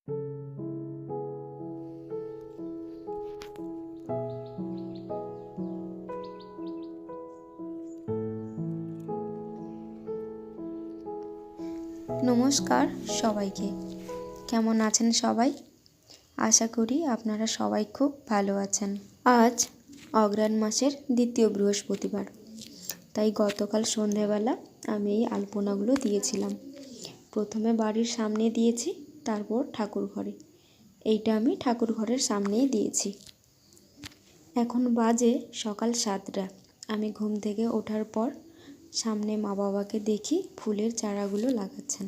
নমস্কার সবাইকে, কেমন আছেন সবাই? আশা করি আপনারা সবাই খুব ভালো আছেন। আজ অগ্রহায়ণ মাসের দ্বিতীয় বৃহস্পতিবার, তাই গতকাল সন্ধেবেলা আমি এই আলপনাগুলো দিয়েছিলাম। প্রথমে বাড়ির সামনে দিয়েছি, তারপর ঠাকুর ঘরে। এইটা আমি ঠাকুর ঘরের সামনেই দিয়েছি। এখন বাজে সকাল 7টা। আমি ঘুম থেকে ওঠার পর সামনে মা বাবাকে দেখি ফুলের চারাগুলো লাগাচ্ছেন।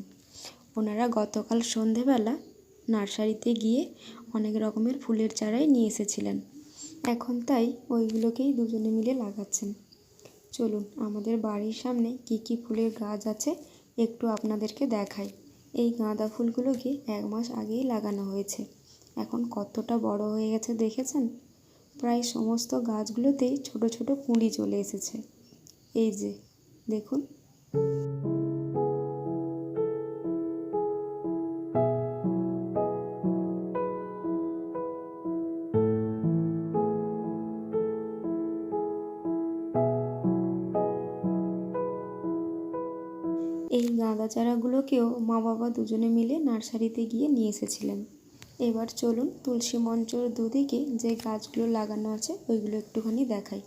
ওনারা গতকাল সন্ধেবেলা নার্সারিতে গিয়ে অনেক রকমের ফুলের চারাই নিয়ে এসেছিলেন। এখন তাই ওইগুলোকেই দুজনে মিলে লাগাচ্ছেন। চলুন আমাদের বাড়ির সামনে কি কি ফুলের গাছ আছে একটু আপনাদেরকে দেখাই। এই গাঁদা ফুলগুলোকে 1 মাস আগেই লাগানো হয়েছে। এখন কতটা বড় হয়ে গেছে দেখেছেন? প্রায় সমস্ত গাছগুলোতেই ছোট ছোট কুঁড়ি চলে এসেছে। এই যে দেখুন। এই গাঁদা চারাগুলোকেও মা বাবা দুজনে মিলে নার্সারিতে গিয়ে নিয়ে এসেছিলেন। এবার চলুন তুলসী মঞ্চর দুদিকে যে গাছগুলো লাগানো আছে ওইগুলো একটুখানি দেখাই।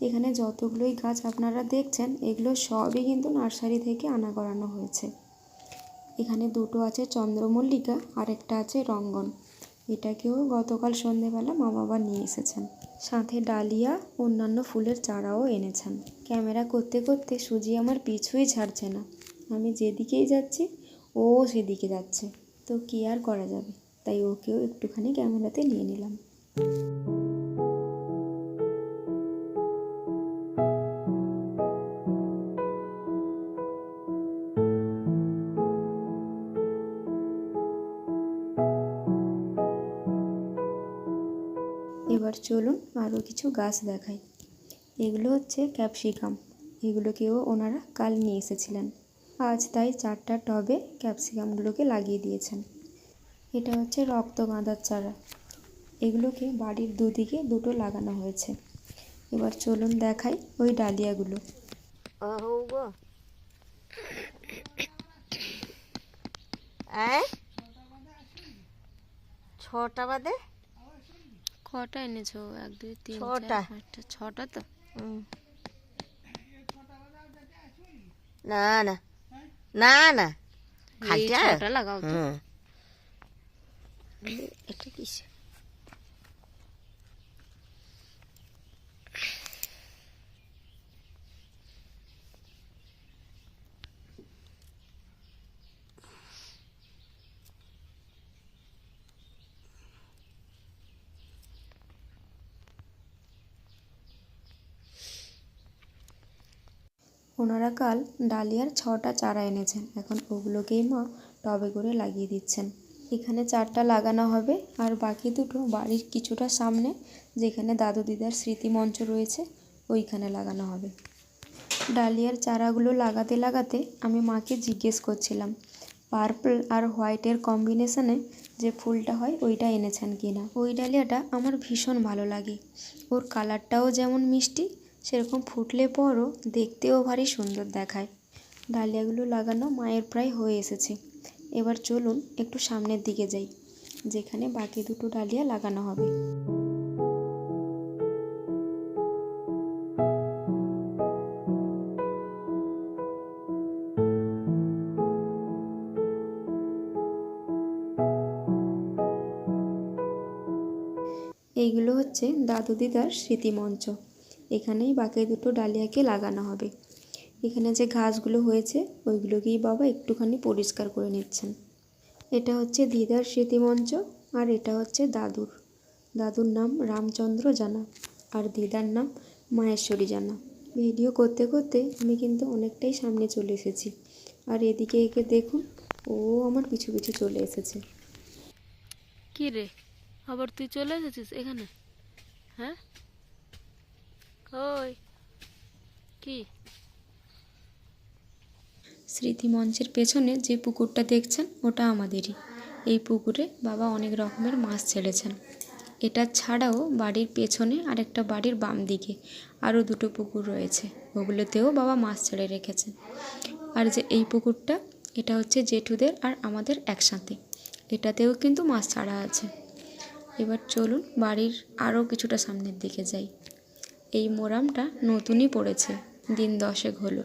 এখানে যতগুলোই গাছ আপনারা দেখছেন এগুলো সবই কিন্তু নার্সারি থেকে আনা করানো হয়েছে। এখানে দুটো আছে চন্দ্রমল্লিকা আর একটা আছে রঙ্গন। এটাকেও গতকাল সন্ধেবেলা মা বাবা নিয়ে এসেছেন। সাথে ডালিয়া, অন্যান্য ফুলের চারাও এনেছেন। ক্যামেরা করতে করতে সুজি আমার পিছুই ছাড়ছে না। আমি যেদিকেই যাচ্ছি ও সেদিকে যাচ্ছে, তো কি আর করা যাবে, তাই ওকেও একটুখানি ক্যামেরাতে নিয়ে নিলাম। এবার চলুন আরও কিছু গাছ দেখাই। এগুলো হচ্ছে ক্যাপসিকাম। এগুলোকেও ওনারা কাল নিয়ে এসেছিলেন। আজ তাই 4টা টবে ক্যাপসিকামগুলোকে লাগিয়ে দিয়েছেন। এটা হচ্ছে রক্তগাঁদার চারা। এগুলোকে বাড়ির দুদিকে দুটো লাগানো হয়েছে। এবার চলুন দেখাই ওই ডালিয়াগুলো। ছটা বাদে কটা এনেছো? 1 2 3 ছটা। 4 5টা 6টা তো। না না না না এই খালটা 6টা লাগাও তো। এটা কিসে? ওনারা কাল ডালিয়ার 6টা চারা এনেছেন। এখন ওগুলোকেই মা টবে করে লাগিয়ে দিচ্ছেন। এখানে 4টা লাগানো হবে, আর বাকি দুটো বাড়ির কিছুটা সামনে যেখানে দাদু দিদার স্মৃতিমঞ্চ রয়েছে ওইখানে লাগানো হবে। ডালিয়ার চারাগুলো লাগাতে লাগাতে আমি মাকে জিজ্ঞেস করছিলাম পার্পল আর হোয়াইটের কম্বিনেশনে যে ফুলটা হয় ওইটা এনেছেন কিনা। ওই ডালিয়াটা আমার ভীষণ ভালো লাগে। ওর কালারটাও যেমন মিষ্টি, সেরকম ফুটলে পরও দেখতেও ভারী সুন্দর দেখায়। ডালিয়াগুলো লাগানো মায়ের প্রায় হয়ে এসেছে। এবার চলুন একটু সামনের দিকে যাই, যেখানে বাকি দুটো ডালিয়া লাগানো হবে। এইগুলো হচ্ছে দাদু দিদার স্মৃতিমঞ্চ। এখানেই বাকি দুটো ডালিয়াকে লাগানো হবে। এখানে যে ঘাসগুলো হয়েছে ওইগুলোকেই বাবা একটুখানি পরিষ্কার করে নিচ্ছেন। এটা হচ্ছে দিদার স্মৃতিমঞ্চ, আর এটা হচ্ছে দাদুর। দাদুর নাম রামচন্দ্র জানা আর দিদার নাম মাহেশ্বরী জানা। ভিডিও করতে করতে আমি কিন্তু অনেকটাই সামনে চলে এসেছি, আর এদিকে একে দেখুন, ও আমার পিছু পিছু চলে এসেছে। কি রে, আবার তুই চলে এসেছিস এখানে? হ্যাঁ, ওই কি? স্মৃতিমঞ্চের পেছনে যে পুকুরটা দেখছেন ওটা আমাদেরই। এই পুকুরে বাবা অনেক রকমের মাছ ছেড়েছেন। এটা ছাড়াও বাড়ির পেছনে আরেকটা বাড়ির বাম দিকে আরও দুটো পুকুর রয়েছে, ওগুলোতেও বাবা মাছ ছেড়ে রেখেছেন। আর যে এই পুকুরটা, এটা হচ্ছে জেঠুদের আর আমাদের একসাথে, এটাতেও কিন্তু মাছ ছাড়া আছে। এবার চলুন বাড়ির আরও কিছুটা সামনের দিকে যাই। এই মোরামটা নতুনই পড়েছে, দিন 10 হলো।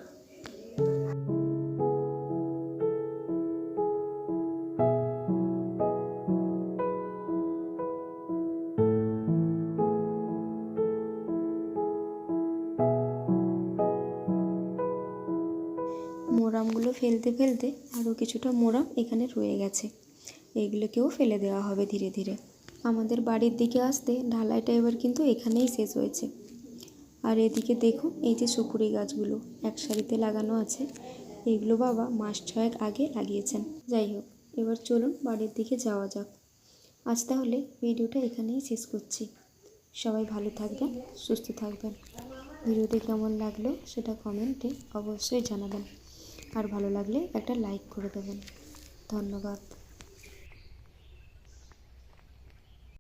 মোরামগুলো ফেলতে ফেলতে আরও কিছুটা মোরাম এখানে রয়ে গেছে, এইগুলোকেও ফেলে দেওয়া হবে ধীরে ধীরে। আমাদের বাড়ির দিকে আসতে ঢালাইটা এবার কিন্তু এখানেই শেষ হয়েছে। আর এদিকে দেখুন, এই যে সুপুরি গাছগুলো এক সারিতে লাগানো আছে, এইগুলো বাবা মাস 6 আগে লাগিয়েছেন। যাই হোক, এবার চলুন বাড়ির দিকে যাওয়া যাক। আজ তাহলে ভিডিওটা এখানেই শেষ করছি। সবাই ভালো থাকবেন, সুস্থ থাকবেন। ভিডিওটি কেমন লাগলো সেটা কমেন্টে অবশ্যই জানাবেন, আর ভালো লাগলে একটা লাইক করে দেবেন। ধন্যবাদ।